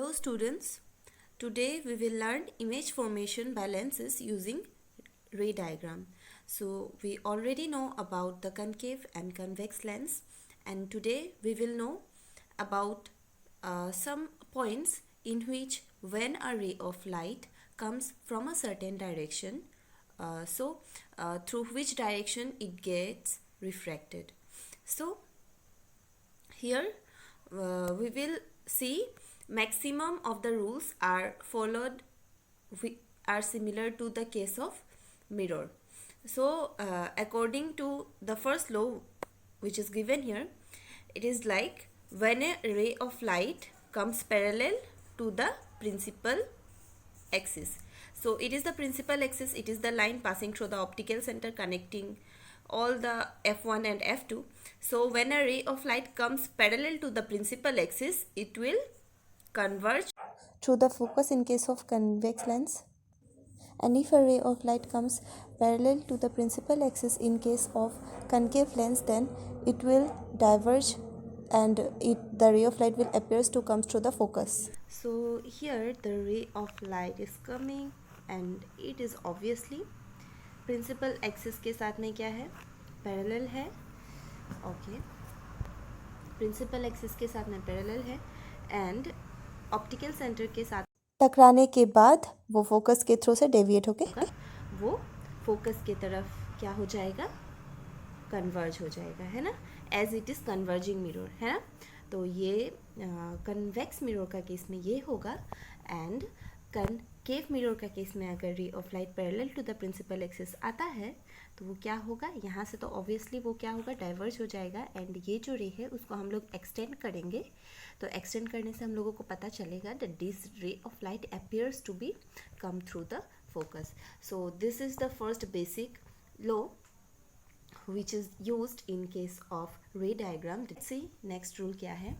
Hello students, today we will learn image formation by lenses using ray diagram. So we already know about the concave and convex lens, and today we will know about some points in which when a ray of light comes from a certain direction, through which direction it gets refracted. So here we will see maximum of the rules are followed, are similar to the case of mirror. So according to the first law which is given here, it is like when a ray of light comes parallel to the principal axis. So it is the principal axis, it is the line passing through the optical center connecting all the F1 and F2. So when a ray of light comes parallel to the principal axis, it will converge through the focus in case of convex lens, and if a ray of light comes parallel to the principal axis in case of concave lens, then it will diverge and the ray of light will appears to come through the focus. So here the ray of light is coming and it is obviously principal axis के साथ में क्या है, parallel है. Okay, principal axis के साथ में parallel है and optical center के साथ टकराने के बाद वो फोकस के थ्रू से डेविएट होके वो फोकस के तरफ क्या हो जाएगा, कन्वर्ज हो जाएगा, है ना, as it is converging mirror, है ना. तो ये कन्वेक्स मिरर का केस में ये होगा, एंड कनकेव मिरर का केस में अगर ray of light parallel to the principal axis आता है तो वो क्या होगा, यहाँ से तो ऑब्वियसली वो क्या होगा, डाइवर्ज हो जाएगा, एंड ये जो रे है उसको हम लोग एक्सटेंड करेंगे. तो एक्सटेंड करने से हम लोगों को पता चलेगा that this ray of light appears to be come through the focus. So this is the first basic law which is used in case of ray diagram. Let's see next rule क्या है.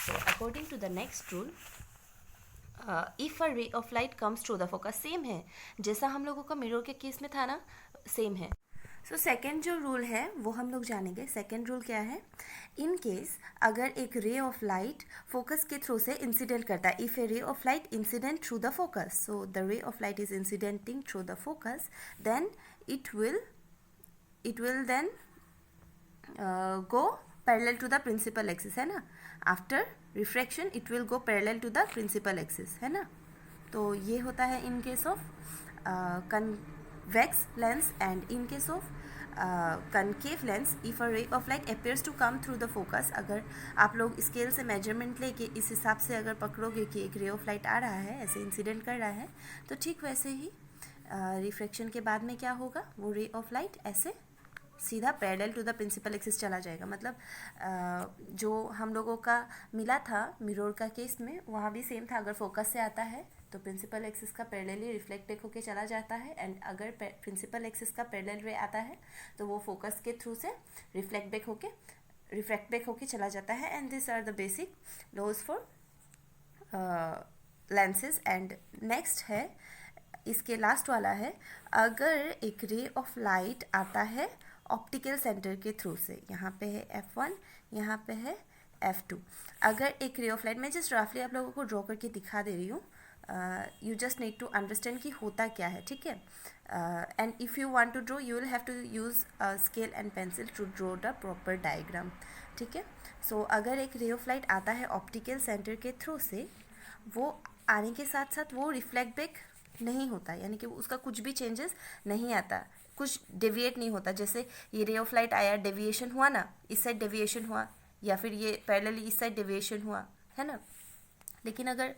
So according to the next rule, if a ray of light comes through the focus, same है जैसा हम लोगों का mirror के case में था ना, सेम है. सो सेकेंड जो रूल है वो हम लोग जानेंगे. सेकेंड रूल क्या है, इन केस अगर एक रे ऑफ लाइट फोकस के थ्रू से इंसिडेंट करता है, if a ray of light incident through the focus, so the ray of light is incidenting through the focus, then it will then go parallel to the principal axis, है ना. After refraction it will go parallel to the principal axis, है ना. तो ये होता है in case of convex lens, and in case of concave lens, if a ray of light appears to come through the focus. अगर आप लोग scale से मेजरमेंट लेके इस हिसाब से अगर पकड़ोगे कि एक रे ऑफ लाइट आ रहा है, ऐसे इंसिडेंट कर रहा है, तो ठीक वैसे ही रिफ्रैक्शन के बाद में क्या होगा, वो रे ऑफ लाइट ऐसे सीधा parallel to the principal axis चला जाएगा. मतलब जो हम लोगों का मिला था मिरर का केस में, वहाँ भी सेम था. अगर फोकस से आता है तो प्रिंसिपल एक्सिस का पैरेलली रिफ्लेक्ट बैक होके चला जाता है, एंड अगर प्रिंसिपल एक्सिस का पैरेलल रे आता है तो वो फोकस के थ्रू से रिफ्लेक्ट बैक होके चला जाता है. And this are the basic laws for lenses. And next है, इसके लास्ट वाला है, अगर एक रे ऑफ लाइट आता है ऑप्टिकल सेंटर के थ्रू से, यहाँ पे है F1, यहाँ पे है F2. अगर एक रे ऑफ लाइट, मैं जस्ट रफली आप लोगों को ड्रॉ करके दिखा दे रही हूँ, you just need to understand कि होता क्या है, ठीक है. And if you want to draw, you will have to use scale and pencil to draw the proper diagram, ठीक है. सो अगर एक रे ऑफ लाइट आता है ऑप्टिकल सेंटर के थ्रू से, वो आने के साथ साथ वो रिफ्लेक्ट बैक नहीं होता, यानी कि उसका कुछ भी चेंजेस नहीं आता, कुछ डेविएट नहीं होता. जैसे ये रे ऑफ लाइट आया, डेविएशन हुआ ना, इस साइड डेविएशन हुआ, या फिर ये पैरेलली इस साइड डेविएशन हुआ, है ना. लेकिन अगर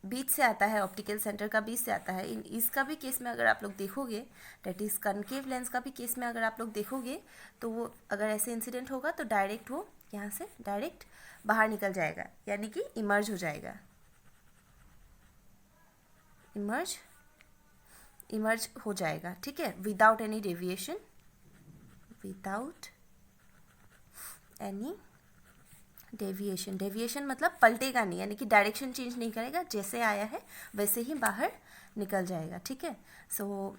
बीच से आता है, ऑप्टिकल सेंटर का बीच से आता है, इसका भी केस में अगर आप लोग देखोगे, डेट इज़ कनकेव लेंस का भी केस में अगर आप लोग देखोगे, तो वो अगर ऐसे इंसिडेंट होगा तो डायरेक्ट वो यहाँ से डायरेक्ट बाहर निकल जाएगा, यानी कि इमर्ज हो जाएगा. इमर्ज हो जाएगा, ठीक है, without any deviation, without any deviation मतलब पलटेगा नहीं, यानी कि डायरेक्शन चेंज नहीं करेगा, जैसे आया है वैसे ही बाहर निकल जाएगा, ठीक है. सो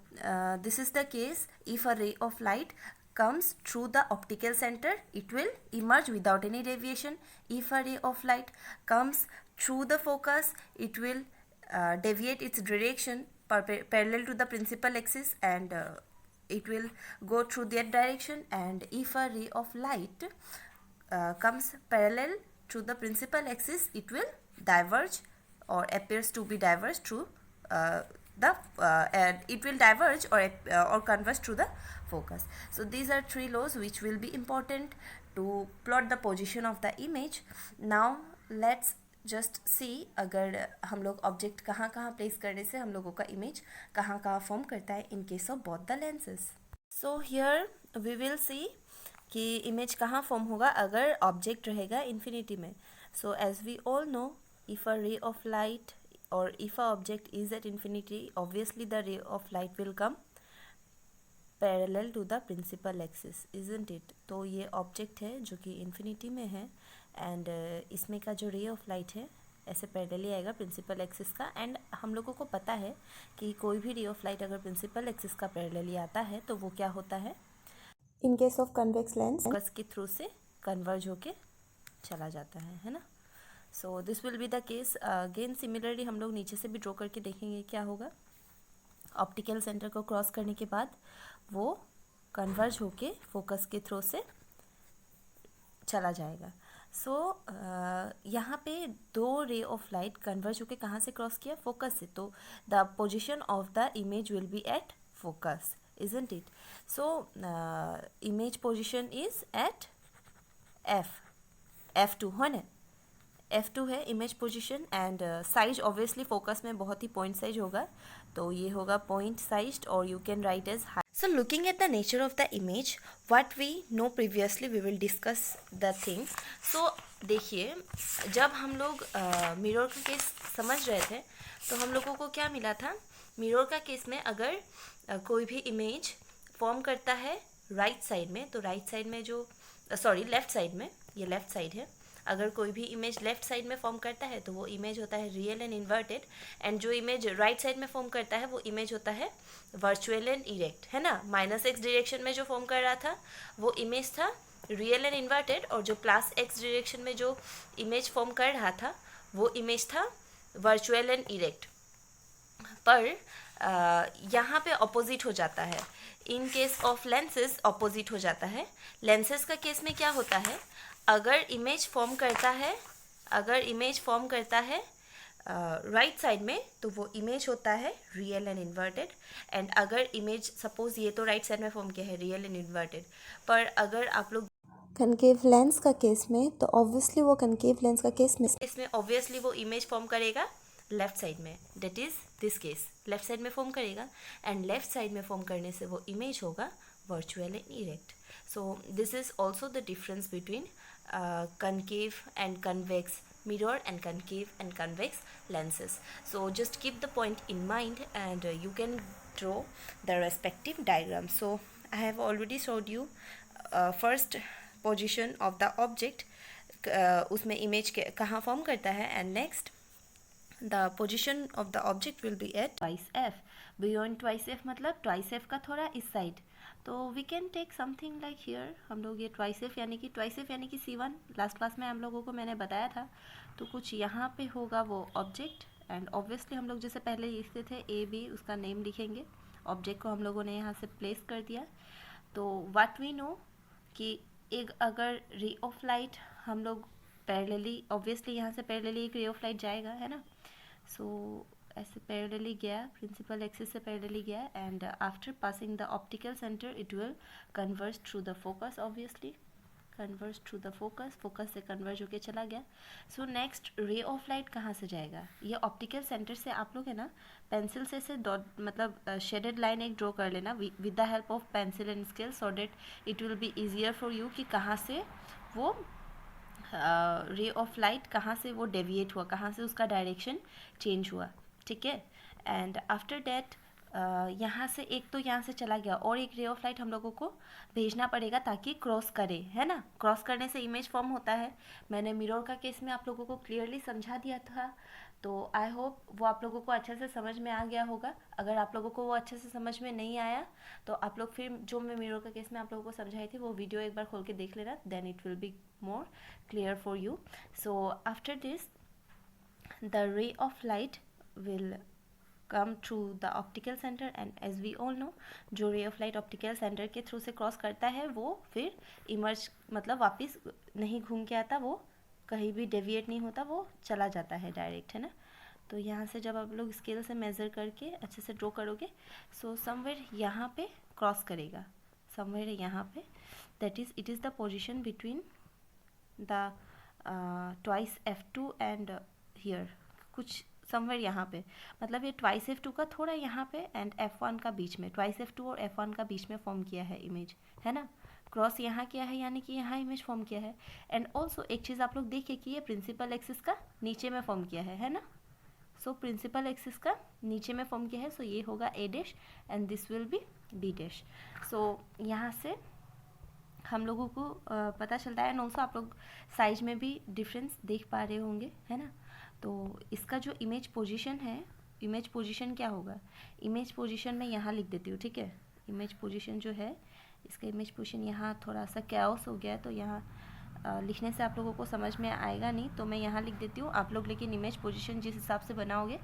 this is the case if a ray of light comes through the optical center, it will emerge without any deviation. If a ray of light comes through the focus it will deviate its direction parallel to the principal axis, and it will go through that direction. And if a ray of light comes parallel to the principal axis, it will diverge or appears to be diverged through and it will diverge or converge through the focus. So these are three laws which will be important to plot the position of the image. Now let's just see अगर हम लोग object कहाँ कहाँ place करने से हम लोगों का इमेज कहाँ कहाँ फॉर्म करता है in case of both the lenses. So here we will see कि इमेज कहाँ फॉर्म होगा अगर ऑब्जेक्ट रहेगा इन्फिनिटी में. So as we all know, if a ray of light or if a object is at infinity, obviously the ray of light will come parallel to the principal axis, isn't it? तो ये object है जो कि infinity में है and इसमें का जो रे ऑफ लाइट है ऐसे पैरेलली आएगा प्रिंसिपल एक्सिस का. एंड हम लोगों को पता है कि कोई भी रे ऑफ लाइट अगर प्रिंसिपल एक्सिस का पैरेलली आता है तो वो क्या होता है, In case of convex lens, focus के थ्रू से कन्वर्ज होके चला जाता है ना. So this will be the case again. Similarly हम लोग नीचे से भी ड्रॉ करके देखेंगे क्या होगा. ऑप्टिकल सेंटर को क्रॉस करने के बाद वो कन्वर्ज होके फोकस के थ्रू से चला जाएगा. सो यहाँ पे दो रे ऑफ लाइट कन्वर्ज होके कहाँ से क्रॉस किया, फोकस से. तो the position of the image will be at focus, isn't it? So image position is at F2 है ना. F2 है image position and size obviously focus में बहुत ही पॉइंट साइज होगा तो ये होगा पॉइंट साइज्ड और you can write as high. So looking at the nature of the image, what we know previously, we will discuss the thing. So देखिए जब हम लोग मिरर का केस समझ रहे थे तो हम लोगों को क्या मिला था. मिरर का केस में अगर कोई भी इमेज फॉर्म करता है राइट साइड में तो राइट साइड में जो लेफ्ट साइड में, ये लेफ्ट साइड है, अगर कोई भी इमेज लेफ्ट साइड में फॉर्म करता है तो वो इमेज होता है रियल एंड इन्वर्टेड. एंड जो इमेज राइट साइड में फॉर्म करता है वो इमेज होता है वर्चुअल एंड इरेक्ट, है ना. -x डायरेक्शन में जो फॉर्म कर रहा था वो इमेज था रियल एंड इन्वर्टेड, और जो +x डायरेक्शन में जो इमेज फॉर्म कर रहा था वो इमेज था वर्चुअल एंड इरेक्ट. पर यहाँ पे ऑपोजिट हो जाता है. In case of lenses opposite हो जाता है. लेंसेज का केस में क्या होता है, अगर इमेज फॉर्म करता है राइट साइड में तो वो इमेज होता है रियल एंड इन्वर्टेड. एंड अगर इमेज सपोज ये तो राइट साइड में फॉर्म किया है रियल एंड इन्वर्टेड, पर अगर आप लोग कनकेव लेंस का केस में तो ऑब्वियसली वो कनकेव लेंस का केस में इसमें ऑब्वियसली वो इमेज फॉर्म करेगा लेफ्ट साइड में, that is this case left side में फॉर्म करेगा. एंड लेफ्ट साइड में फॉर्म करने से वो इमेज होगा virtual and erect. So this is also the difference between concave and convex mirror and concave and convex lenses. So just keep the point in mind and you can draw the respective diagram. So I have already showed you first position of the object, उसमें image कहाँ form करता है, and next the position of the object will be at twice f. Beyond twice f मतलब twice f का थोड़ा इस side. तो we can take something like here. हम लोग ये ट्वाइस एफ यानी कि C1 लास्ट क्लास में हम लोगों को मैंने बताया था. तो कुछ यहाँ पे होगा वो ऑब्जेक्ट. एंड ऑब्वियसली हम लोग जैसे पहले लिखते थे AB, उसका नेम लिखेंगे. ऑब्जेक्ट को हम लोगों ने यहाँ से प्लेस कर दिया. तो व्हाट वी नो कि एक अगर रे ऑफ लाइट हम लोग पैरेलली, ऑब्वियसली यहाँ से पैरेलली एक रे ऑफ लाइट जाएगा, है ना. सो ऐसे पैरेलली गया, प्रिंसिपल एक्सिस से पैरेलली गया, and after passing the optical centre it will converge through the focus. Obviously converge through the focus, focus से कन्वर्ज होके चला गया. सो नेक्स्ट रे ऑफ लाइट कहाँ से जाएगा, ये ऑप्टिकल सेंटर से आप लोग है ना पेंसिल से डॉट मतलब शेडेड लाइन एक ड्रॉ कर लेना with the help of pencil and scale, so that it will be easier for you कि कहाँ से वो रे ऑफ लाइट कहाँ से वो डेविएट हुआ, कहाँ से उसका डायरेक्शन चेंज हुआ. ठीक है. एंड आफ्टर डैट यहाँ से एक तो यहाँ से चला गया और एक रे ऑफ लाइट हम लोगों को भेजना पड़ेगा ताकि क्रॉस करे, है ना. क्रॉस करने से इमेज फॉर्म होता है. मैंने मिरर का केस में आप लोगों को क्लियरली समझा दिया था, तो आई होप वो आप लोगों को अच्छे से समझ में आ गया होगा. अगर आप लोगों को वो अच्छे से समझ में नहीं आया तो आप लोग फिर जो मैं मिरर का केस में आप लोगों को समझाई थी वो वीडियो एक बार खोल के देख लेना, then it will be more clear for you. So after this the ray of light will come through the optical center, and as we all know, जो ray of light optical center के through से cross करता है वो फिर emerge मतलब वापस नहीं घूम के आता, वो कहीं भी डेविएट नहीं होता, वो चला जाता है डायरेक्ट, है ना। तो यहाँ से जब आप लोग स्केल से मेज़र करके अच्छे से ड्रॉ करोगे, सो समवेयर यहाँ पे क्रॉस करेगा, समवेयर यहाँ पे, that is it is the position between the twice F2 and here, कुछ समवेयर यहाँ पे, मतलब ये ट्वाइस F2 का थोड़ा यहाँ पे एंड F1 का बीच में, ट्वाइस F2 और F1 का बीच में फॉर्म किया है इमेज, है ना। क्रॉस यहाँ किया है यानी कि यहाँ इमेज फॉर्म किया है। एंड ऑल्सो एक चीज़ आप लोग देखिए कि ये प्रिंसिपल एक्सिस का नीचे में फॉर्म किया है ना। सो प्रिंसिपल एक्सिस का नीचे में फॉर्म किया है, सो ये होगा A dash and this will be B dash. So यहाँ से हम लोगों को पता चलता है, एंड ऑल्सो आप लोग साइज में भी डिफरेंस देख पा रहे होंगे, है ना। तो इसका जो इमेज पोजीशन है, इमेज पोजीशन क्या होगा, इमेज पोजीशन मैं यहाँ लिख देती हूँ, ठीक है। इमेज पोजीशन जो है, इसका इमेज पोजीशन यहाँ थोड़ा सा कैओस हो गया, तो यहाँ लिखने से आप लोगों को समझ में आएगा नहीं, तो मैं यहाँ लिख देती हूँ, आप लोग लेकिन इमेज पोजीशन जिस हिसाब से बनाओगे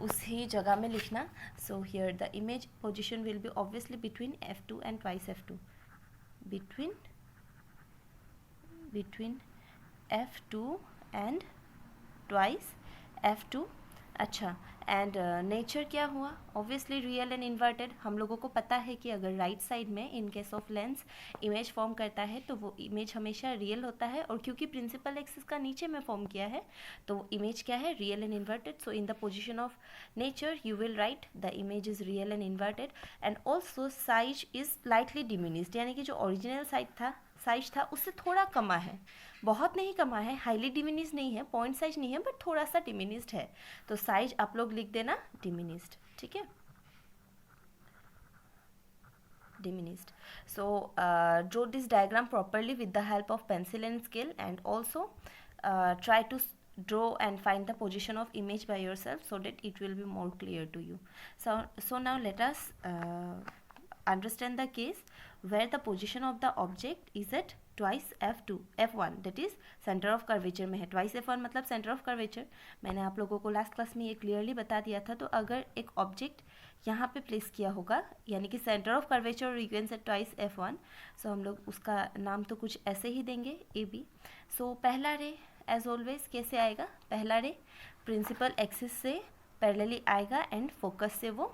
उसी जगह में लिखना। So here the image position will be obviously between F2 and twice F2, between F2 and twice F2। अच्छा, एंड नेचर क्या हुआ, ऑब्वियसली रियल एंड इन्वर्टेड। हम लोगों को पता है कि अगर राइट साइड में इन case of lens image form करता है तो वो इमेज हमेशा रियल होता है, और क्योंकि प्रिंसिपल एक्सिस का नीचे में फॉर्म किया है तो इमेज क्या है, real and inverted. So in the position of nature you will write the image is real and inverted, and also size is lightly diminished, यानी कि जो ओरिजिनल साइज था उससे थोड़ा कमा है, बहुत नहीं कमा है, हाईली डिमिनिज नहीं है, पॉइंट साइज नहीं है, बट थोड़ा सा डिमिनिस्ड है। तो साइज आप लोग लिख देना डिमिनिस्ड, ठीक है, diminished. So draw this diagram properly with the help of pencil and scale, and also try to draw and find the position of image by yourself so that it will be more clear to you. So now let us understand the case where the position of the object is at twice F1, that is centre of curvature में है। Twice F1 मतलब centre of curvature, मैंने आप लोगों को last class में ये clearly बता दिया था। तो अगर एक ऑब्जेक्ट यहाँ पे प्लेस किया होगा, यानी कि सेंटर ऑफ कर्वेचर और इक्वेंस एट ट्वाइस F1, सो हम लोग उसका नाम तो कुछ ऐसे ही देंगे AB। सो पहला रे एज ऑलवेज कैसे आएगा, पहला रे प्रिंसिपल एक्सिस से पैरेलली आएगा एंड फोकस से वो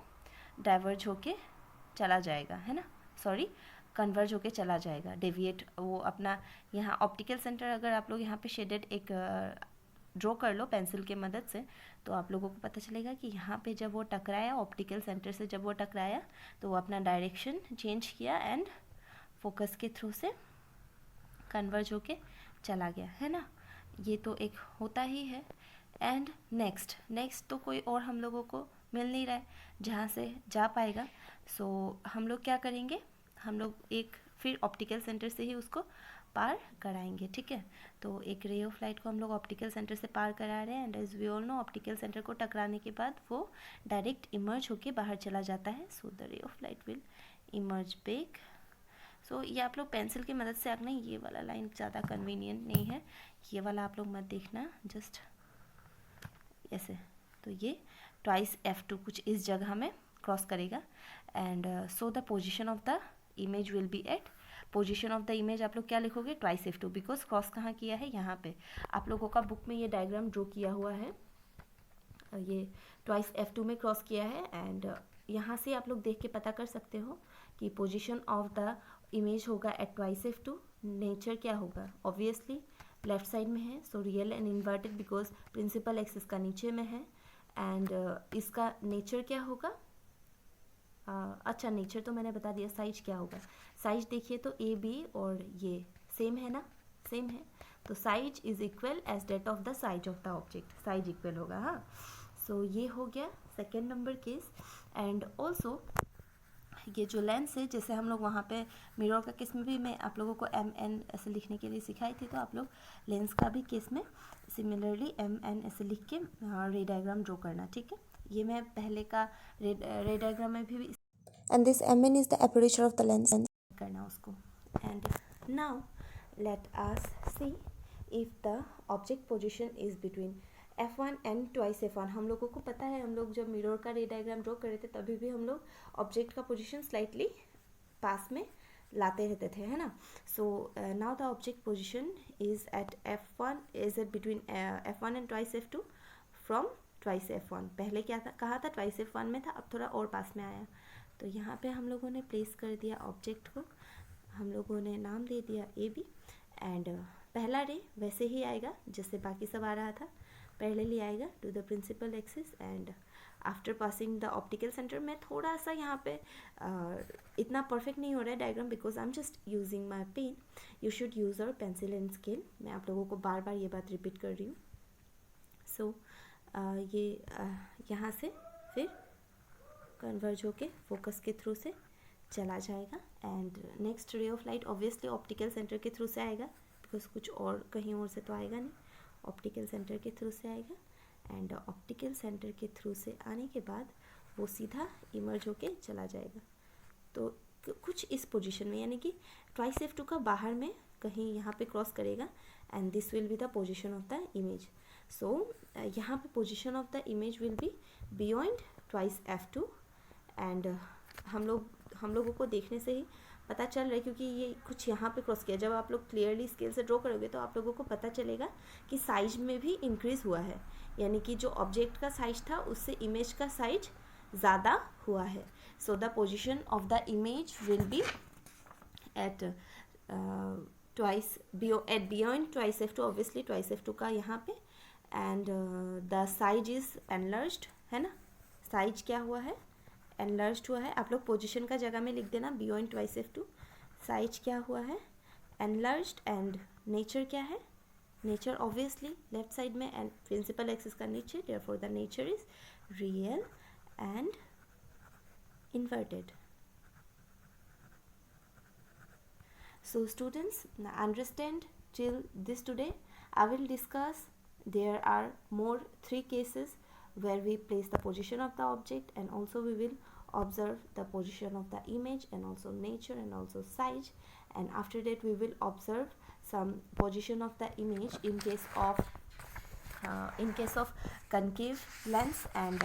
डाइवर्ज होके चला जाएगा, है ना, सॉरी कन्वर्ज होके चला जाएगा, डेविएट वो अपना यहाँ ऑप्टिकल सेंटर, अगर आप लोग यहाँ पे शेडेड एक ड्रॉ कर लो पेंसिल के मदद से, तो आप लोगों को पता चलेगा कि यहाँ पे जब वो टकराया ऑप्टिकल सेंटर से, जब वो टकराया तो वो अपना डायरेक्शन चेंज किया एंड फोकस के थ्रू से कन्वर्ज होके चला गया, है ना। ये तो एक होता ही है। एंड नेक्स्ट तो कोई और हम लोगों को मिल नहीं रहा है जहाँ से जा पाएगा। सो हम लोग क्या करेंगे, हम लोग एक फिर ऑप्टिकल सेंटर से ही उसको पार कराएंगे, ठीक है। तो एक रे ऑफ लाइट को हम लोग ऑप्टिकल सेंटर से पार करा रहे हैं, and as we all know optical centre को टकराने के बाद वो डायरेक्ट इमर्ज होके बाहर चला जाता है। So the ray of light will emerge back. So ये आप लोग पेंसिल की मदद से आंकना, ये वाला लाइन ज़्यादा कन्वीनियंट नहीं है, ये वाला आप लोग मत देखना, जस्ट ऐसे। तो ये ट्वाइस F2 कुछ इस जगह में क्रॉस करेगा, and so the position of the image will be at, position of the image आप लोग क्या लिखोगे, ट्वाइस F2, बिकॉज क्रॉस कहाँ किया है, यहाँ पे। आप लोगों का बुक में ये डायग्राम ड्रॉ किया हुआ है, ये ट्वाइस F2 में क्रॉस किया है, एंड यहाँ से आप लोग देख के पता कर सकते हो कि पोजिशन ऑफ द इमेज होगा एट ट्वाइस F2। नेचर क्या होगा, ऑब्वियसली लेफ्ट साइड में है, so real and inverted because principal axis का नीचे में है, एंड इसका नेचर क्या होगा, अच्छा नेचर तो मैंने बता दिया, साइज क्या होगा, साइज देखिए तो AB और ये सेम है ना, सेम है, तो size is equal as that of the size of the object, size equal होगा, हाँ। सो ये हो गया second number case. And also ये जो लेंस है, जैसे हम लोग वहाँ पे मिरर का केस में भी मैं आप लोगों को MN ऐसे लिखने के लिए सिखाई थी, तो आप लोग लेंस का भी केस में सिमिलरली MN ऐसे लिख के रे डायग्राम ड्रॉ करना, ठीक है। ये मैं पहले का रे डायग्राम में भी And this MN is the aperture of the lens. करना उसको। And now let us see if the object position is between F1 and twice F1 हम लोगों को पता है, हम लोग जब मिरर का रे डायग्राम ड्रॉ कर रहे थे तभी भी हम लोग ऑब्जेक्ट का पोजीशन स्लाइटली पास में लाते रहते थे, है ना. So now the object position is at F1 is at between F1 and twice F2 from twice F1. पहले क्या था, कहा था ट्वाइस F1 में था, अब थोड़ा और पास में आया. तो यहाँ पे हम लोगों ने प्लेस कर दिया ऑब्जेक्ट को, हम लोगों ने नाम दे दिया AB एंड पहला रे वैसे ही आएगा जैसे बाकी सब आ रहा था, पैरेलली आएगा to the principal axis and after passing the optical centre. में थोड़ा सा यहाँ पे इतना परफेक्ट नहीं हो रहा है diagram because I am just using my pen. You should use our pencil and scale. मैं आप लोगों को बार बार ये बात रिपीट कर रही हूँ. सो ये यहाँ से फिर कन्वर्ज होके फोकस के थ्रू से चला जाएगा एंड नेक्स्ट रे of light obviously optical centre के थ्रू से आएगा बिकॉज कुछ और कहीं और से तो आएगा नहीं, ऑप्टिकल सेंटर के थ्रू से आएगा एंड ऑप्टिकल सेंटर के थ्रू से आने के बाद वो सीधा इमर्ज होके चला जाएगा. तो कुछ इस पोजीशन में, यानी कि ट्वाइस F2 का बाहर में कहीं यहाँ पे क्रॉस करेगा and this will be the position of the image. So यहाँ पे position of the image will be beyond twice F2 and हम लोगों को देखने से ही पता चल रहा है क्योंकि ये कुछ यहाँ पे क्रॉस किया. जब आप लोग क्लियरली स्केल से ड्रॉ करोगे तो आप लोगों को पता चलेगा कि साइज में भी इंक्रीज़ हुआ है, यानी कि जो ऑब्जेक्ट का साइज था उससे इमेज का साइज ज़्यादा हुआ है. So the position of the image will be at beyond twice F2, obviously twice F2 का यहाँ पे and the size is enlarged, है ना. साइज क्या हुआ है, एनलार्ज्ड हुआ है. आप लोग पोजीशन का जगह में लिख देना बियॉन्ड ट्वाइस F2. साइज क्या हुआ है, एनलार्ज्ड एंड नेचर क्या है, नेचर ऑब्वियसली लेफ्ट साइड में एंड प्रिंसिपल एक्सिस का nature, therefore the nature is real and inverted. So students, understand till this today. I will discuss, there are more 3 cases where we place the position of the object and also we will observe the position of the image and also nature and also size, and after that we will observe some position of the image in case of concave lens and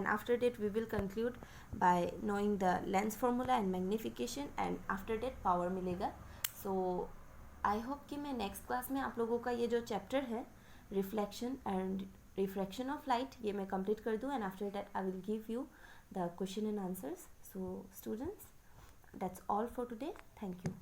after that we will conclude by knowing the lens formula and magnification and after that power मिलेगा. So I hope कि मैं next class में आप लोगों का ये जो chapter है reflection and refraction of light ये मैं complete कर दूँ and after that I will give you the question and answers. So students, that's all for today. Thank you.